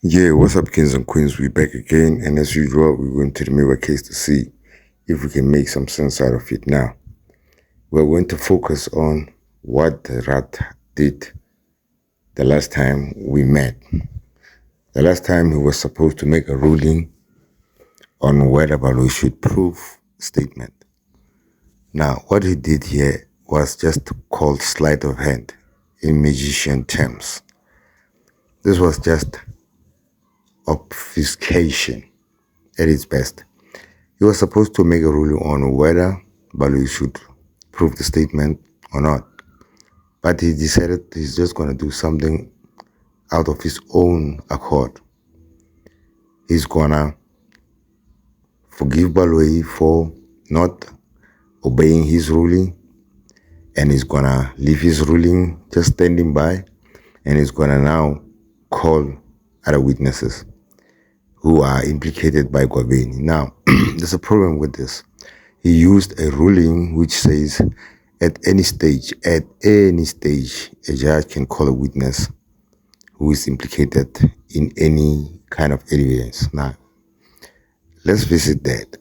Yeah, what's up, kings and queens? We're back again, and as usual, we're going to the mirror case to see if we can make some sense out of it. Now, we're going to focus on what Ratha did the last time we met. The last time he was supposed to make a ruling on whether Balu should prove statement. Now, what he did here was just called sleight of hand in magician terms. This was just obfuscation at its best. He was supposed to make a ruling on whether Balu should prove the statement or not. But he decided he's just going to do something out of his own accord. He's going to forgive Balu for not obeying his ruling, and he's going to leave his ruling just standing by, and he's going to now call other witnesses who are implicated by Gwabeni. Now, there's a problem with this. He used a ruling which says at any stage, a judge can call a witness who is implicated in any kind of evidence. Now, let's visit that.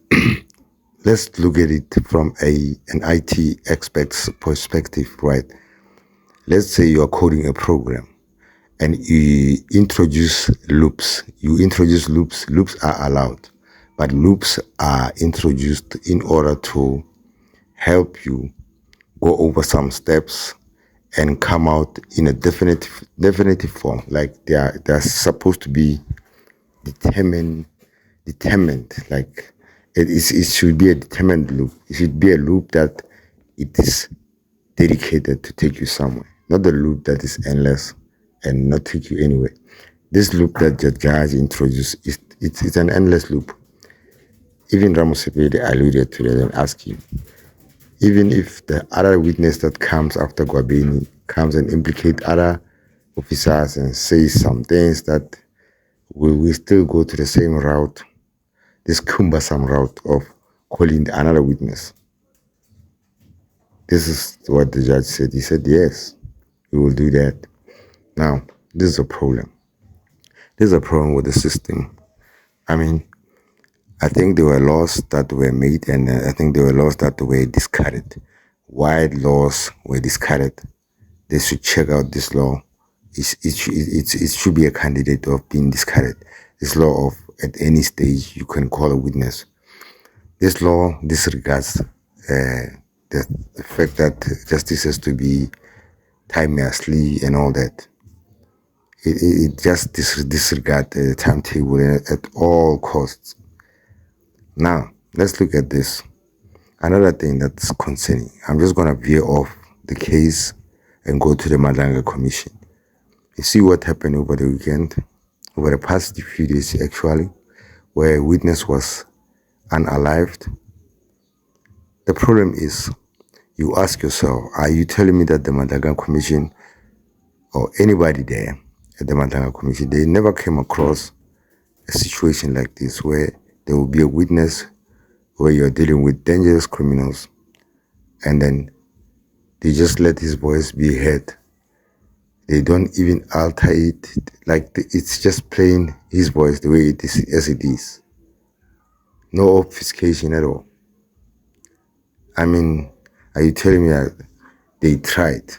Let's look at it from an IT expert's perspective, right? Let's say you are coding a program and you introduce loops. Loops are allowed, but loops are introduced in order to help you go over some steps and come out in a definitive form. Like they're supposed to be determined. Like it should be a determined loop. It should be a loop that it is dedicated to take you somewhere, not the loop that is endless and not take you anywhere. This loop that the guys introduced it's an endless loop. Even Ramosepede alluded to that and asked him, even if the other witness that comes after Gwabeni comes and implicate other officers and says some things that we still go to the same route, this cumbersome route of calling another witness. This is what the judge said. He said, yes, we will do that. Now, this is a problem. There's a problem with the system. I mean, I think there were laws that were made, and I think there were laws that were discarded. Why laws were discarded? They should check out this law. It should be a candidate of being discarded. This law of at any stage you can call a witness. This law disregards the fact that justice has to be timelessly and all that. It just disregards the timetable at all costs. Now, let's look at this. Another thing that's concerning, I'm just going to veer off the case and go to the Madanga Commission. You see what happened over the weekend, over the past few days actually, where a witness was unalived. The problem is, you ask yourself, are you telling me that the Madanga Commission or anybody there at the Madanga Commission, they never came across a situation like this where there will be a witness where you're dealing with dangerous criminals and then they just let his voice be heard. They don't even alter it, like it's just plain his voice the way it is as it is. No obfuscation at all. I mean, are you telling me that they tried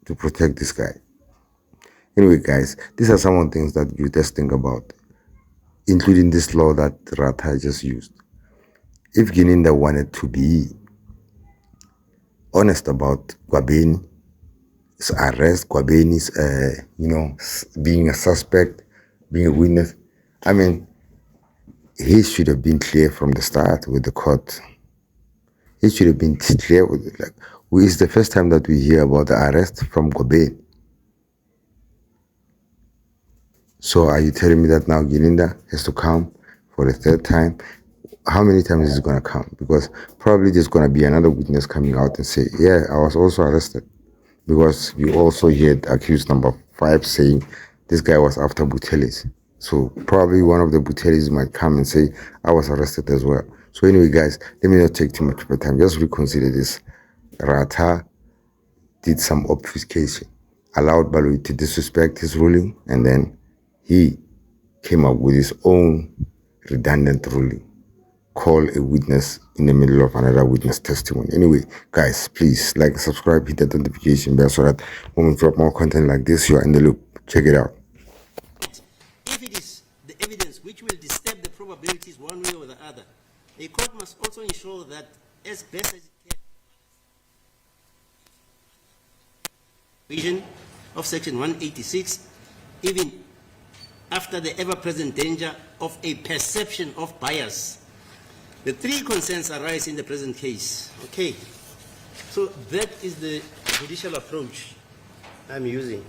to protect this guy? Anyway, guys, these are some of the things that you just think about, including this law that Ratha just used. If Gininda wanted to be honest about Gwabeni's arrest, Gwabeni's, being a suspect, being a witness, I mean, he should have been clear from the start with the court. He should have been clear with it. Like, it's the first time that we hear about the arrest from Gwabeni. So are you telling me that now Gininda has to come for the third time? How many times is it going to come? Because probably there's going to be another witness coming out and say, yeah, I was also arrested. Because you also heard accused number 5 saying this guy was after Butelis. So probably one of the Butelis might come and say, I was arrested as well. So anyway, guys, let me not take too much of your time. Just reconsider this. Ratha did some obfuscation, allowed Balui to disrespect his ruling, and then he came up with his own redundant ruling. Call a witness in the middle of another witness testimony. Anyway, guys, please like, subscribe, hit that notification bell so that when we drop more content like this, you are in the loop. Check it out. If it is the evidence which will disturb the probabilities one way or the other, a court must also ensure that as best as it can, provision of section 186, even after the ever-present danger of a perception of bias. The three concerns arise in the present case. Okay, so that is the judicial approach I'm using.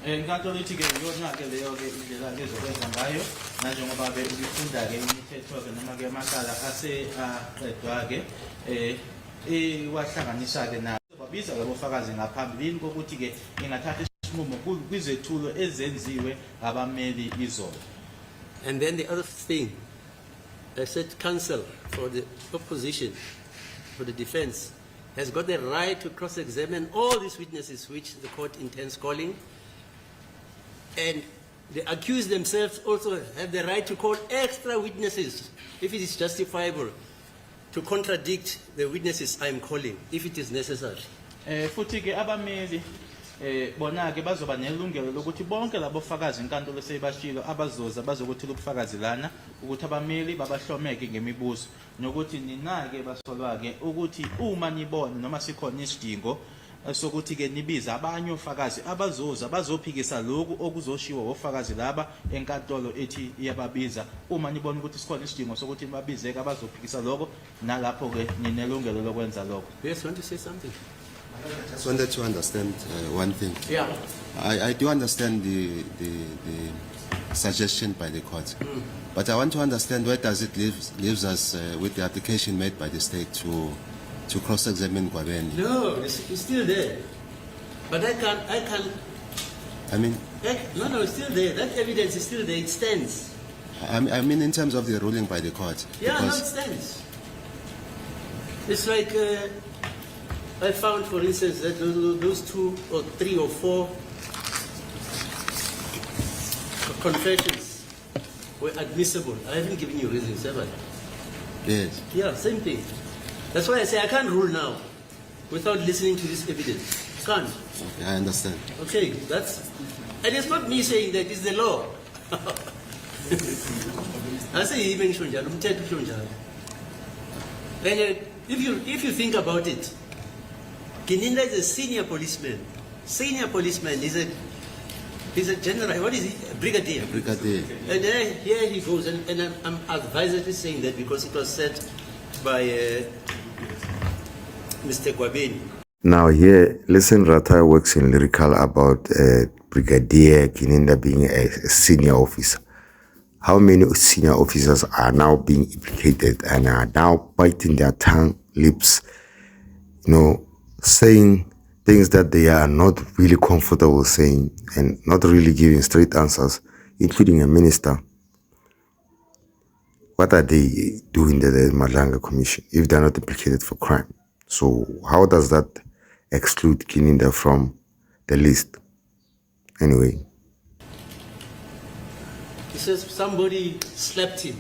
Inkantolo ithi ke iyona-ke leyo-ke indlela-ke ezokwenza ngayo nanjengoba-ke ukufunda-ke imithetho-ke noma-ke amakala aqedwa-ke iwahlanganisa-ke nayo babiza-ke abofakazi ngaphambilini kokuthi-ke ingathatha isinqumo kwizethulo ezenziwe abameli izolo. And then the other thing, I said counsel for the opposition, for the defense, has got the right to cross-examine all these witnesses which the court intends calling. And the accused themselves also have the right to call extra witnesses if it is justifiable to contradict the witnesses I am calling, if it is necessary. Futhi-ke abameli bona-ke bazoba nelungelo lokuthi bonke labo fakazi inkantolo seyibashilo abazoza bazokuthula ubufakazi lana ukuthi abameli babahlomeke ngemibuzo nokuthi nina-ke basolwa-ke ukuthi uma nibona noma sikhona isidingo sokuthi-ke nibize abanye ofakazi abazoza bazophikisa lokhu okuzoshiwo ofakazi laba enkantolo ethi iyababiza. Uma nibona ukuthi sikhona isidingo sokuthi nibabizeke abazophikisa lokho, nalapho-ke ninelungelo lokwenza lokho. Yes, want to say something? I just wanted to understand one thing. Yeah. I do understand the suggestion by the court, but I want to understand where does it leaves us with the application made by the state to cross-examine Gwabeni. No, it's still there. But I can't. I mean, no, it's still there. That evidence is still there. It stands. I mean, in terms of the ruling by the court. Yeah, no, it stands. It's like I found, for instance, that those 2 or 3 or 4 confessions were admissible. I haven't given you reasons, have I? Yes. Yeah, same thing. That's why I say I can't rule now without listening to this evidence. Can't. Okay, I understand. Okay, and it's not me saying that, it's the law. I say even Shonjalo, Mtetu Shonjalo. And if you think about it, Kininda is a senior policeman. Senior policeman is a general. What is he? A brigadier. Brigadier. And here he goes, and I'm advisedly saying that because it was said by Mr. Gwabeni. Now here, listen, Ratha works in lyrical about Brigadier Kininda being a senior officer. How many senior officers are now being implicated and are now biting their tongue, lips, saying things that they are not really comfortable saying and not really giving straight answers, including a minister? What are they doing to the Madlanga Commission if they're not implicated for crime? So how does that exclude Kininda from the list? Anyway. He says somebody slapped him.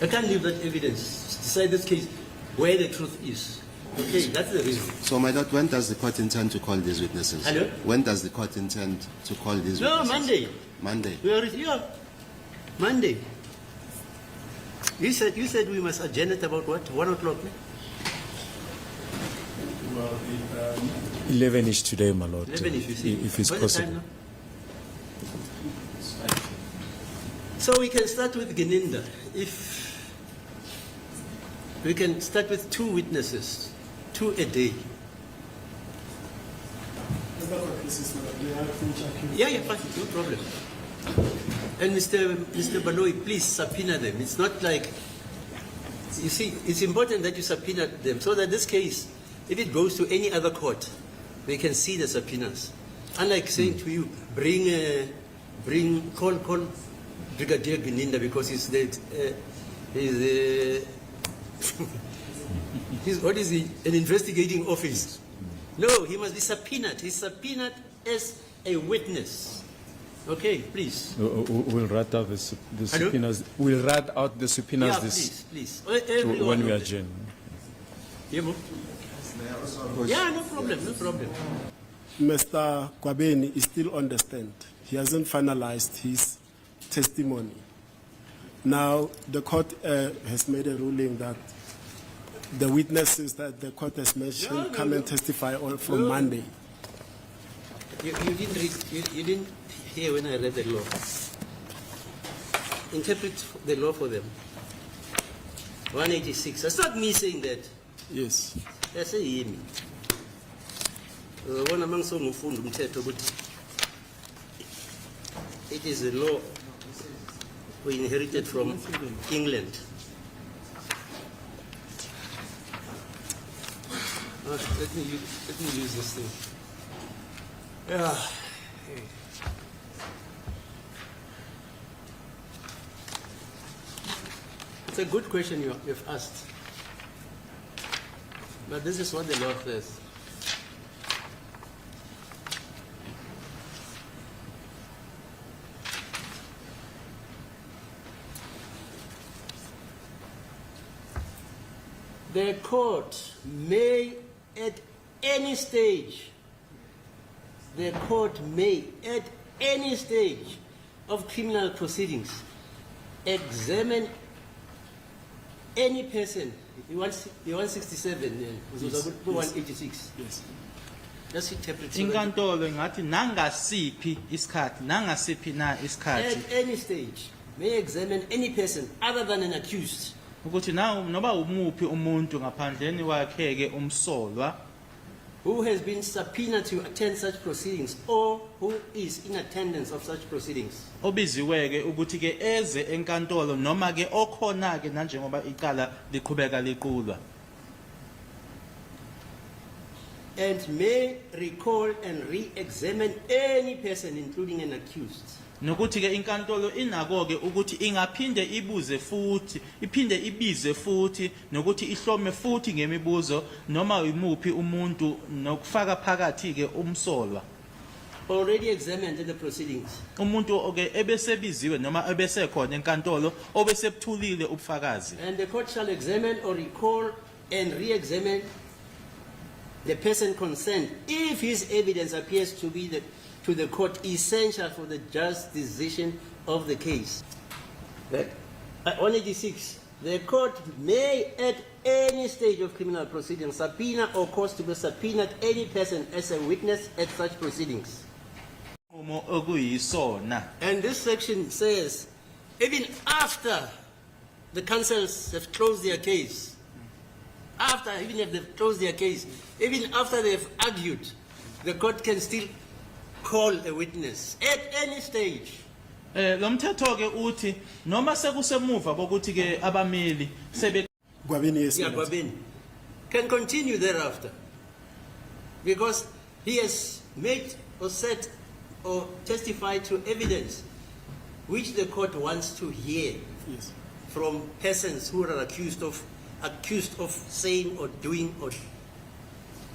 I can't leave that evidence. Decide this case where the truth is. Okay, that's the reason. So, my lord, when does the court intend to call these witnesses? Hello? When does the court intend to call these witnesses? No, Monday. Monday. We are here. Monday. You said we must adjourn at about what? 1 o'clock? 11-ish today, my lord. 11-ish, you see. If it's What's the possible. time now? So we can start with Geninda. If we can start with 2 witnesses, 2 a day. Yeah, fine, no problem. And Mr. Baloyi, please subpoena them. It's not like, you see, it's important that you subpoena them so that this case, if it goes to any other court, they can see the subpoenas. Unlike saying to you, call Brigadier Geninda because he's what is he? An investigating office. No, he must be subpoenaed. He's subpoenaed as a witness. Okay, please. We'll rat out the Hello? subpoenas. We'll rat out the subpoenas Yeah, this please. Everyone when we of them. adjourn. Yebo? Yeah, no problem. Mr. Kwabeni is still on the stand. He hasn't finalized his testimony. Now, the court has made a ruling that the witnesses that the court has mentioned come and testify from Monday. You didn't read, you didn't hear when I read the law. Interpret the law for them. 186. That's not me saying that. Yes. That's a yimi. One among some it is a law we inherited from England. Let me use this thing. Yeah. It's a good question you've asked. But this is what the law says. The court may at any stage, of criminal proceedings examine any person. You want 167, 186. Yes. Just interpret. Inkantolo ngathi nangasiphi isikhathi nangasiphi na isikhathi At any stage may examine any person other than an accused ukuthi noba umuphi umuntu ngaphandleni wakheke umsolwa who has been subpoenaed to attend such proceedings or who is in attendance of such proceedings. obiziweke ukuthi ke eze enkantolo noma ke okhona ke nanjengoba icala liqhubeka liqulwa And may recall and re-examine any person, including an accused. nokuthi ke inkantolo inako ke ukuthi ingaphinde iphinde ibize futhi nokuthi ihlome futhi ngemibuzo noma imuphi umuntu nokufaka phakathi ke umsolwa Already examined in the proceedings. umuntu oke ebesebiziwe noma ebesekhona enkantolo obesebuthulile ubufakazi And the court shall examine or recall and re-examine the person concerned if his evidence appears to be to the court essential for the just decision of the case. Right? 186. The court may at any stage of criminal proceedings subpoena or cause to be subpoenaed any person as a witness at such proceedings. umo okuyisona And this section says, even after the counsels have closed their case, even if they've closed their case, even after they've argued, the court can still call a witness at any stage. lo mthetho ke uthi noma sekusemuva bokuthi ke abameli sebe Kwabeni, yes. Yeah, Senator. Babin can continue thereafter because he has made or said or testified to evidence which the court wants to hear Yes. from persons who are accused of saying or doing or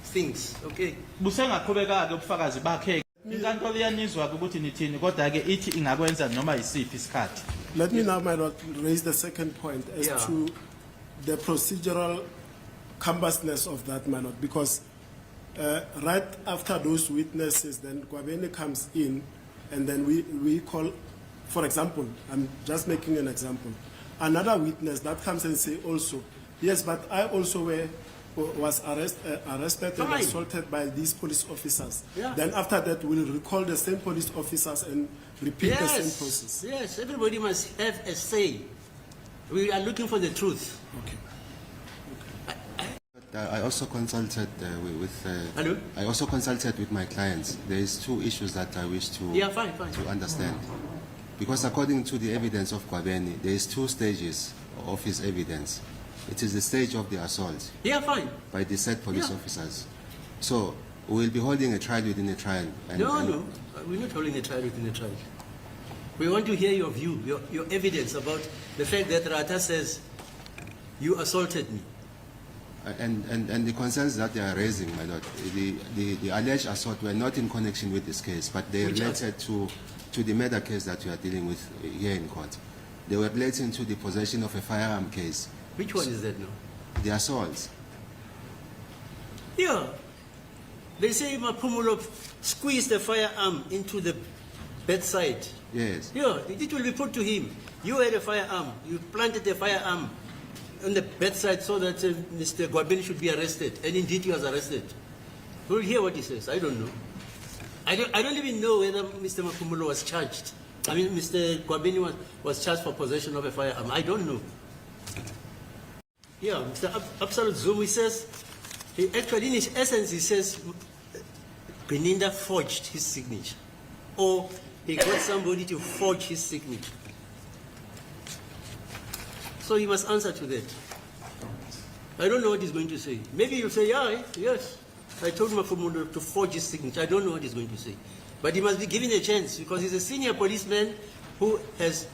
things. Okay. busengaqhubeka ke ubufakazi bakhe inkantolo iyanizwa ke ukuthi nithini kodwa ke ithi ingakwenza noma yisiphi isikhathi Let me now, my lord, raise the second point as Yeah. to the procedural cumbersome of that, my lord, because right after those witnesses, then Kwabeni comes in, and then we call, for example, I'm just making an example, another witness that comes and say also, yes, but I also was arrested and Fine. assaulted by these police officers. Yeah. Then after that, we'll recall the same police officers and repeat the same process. Yes, everybody must have a say. We are looking for the truth. Okay. I also consulted Hello? I also consulted with my clients. There is two issues that I wish to Yeah, fine. to understand. Because according to the evidence of Kwabeni, there is two stages of his evidence. It is the stage of the assault Yeah, fine. by the said police Yeah. officers. So we will be holding a trial within a trial. No, we're not holding a trial within a trial. We want to hear your view, your evidence about the fact that Ratha says, you assaulted me. And the concerns that they are raising, my lord, the alleged assault were not in connection with this case, but they Which related to to the murder case that you are dealing with here in court. They were relating to the possession of a firearm case, Which one is that now? the assault. Yeah. They say Mapumulo squeezed the firearm into the bedside. Yes. Yeah, it will be put to him. You had a firearm. You planted a firearm on the bedside so that Mr. Gwabeni should be arrested. And indeed he was arrested. We'll hear what he says. I don't know. I don't even know whether Mr. Mapumulo was charged. I mean, Mr. Gwabeni was charged for possession of a firearm. I don't know. Yeah, Mr. Absolute Zoom, he says, he actually, in his essence, he says, Beninda forged his signature. Or he got somebody to forge his signature. So he must answer to that. I don't know what he's going to say. Maybe he'll say, yeah, yes, I told Mafumulo to forge his signature. I don't know what he's going to say. But he must be given a chance because he's a senior policeman who has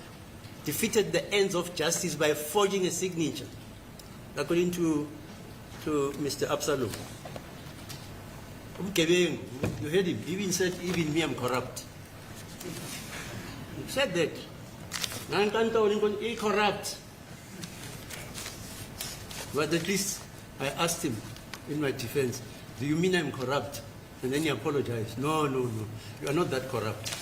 defeated the ends of justice by forging a signature, according to Mr. Absalom. You heard him. He even said, even me, I'm corrupt. He said that. He's corrupt. But at least I asked him in my defense, do you mean I'm corrupt? And then he apologized. No, you are not that corrupt.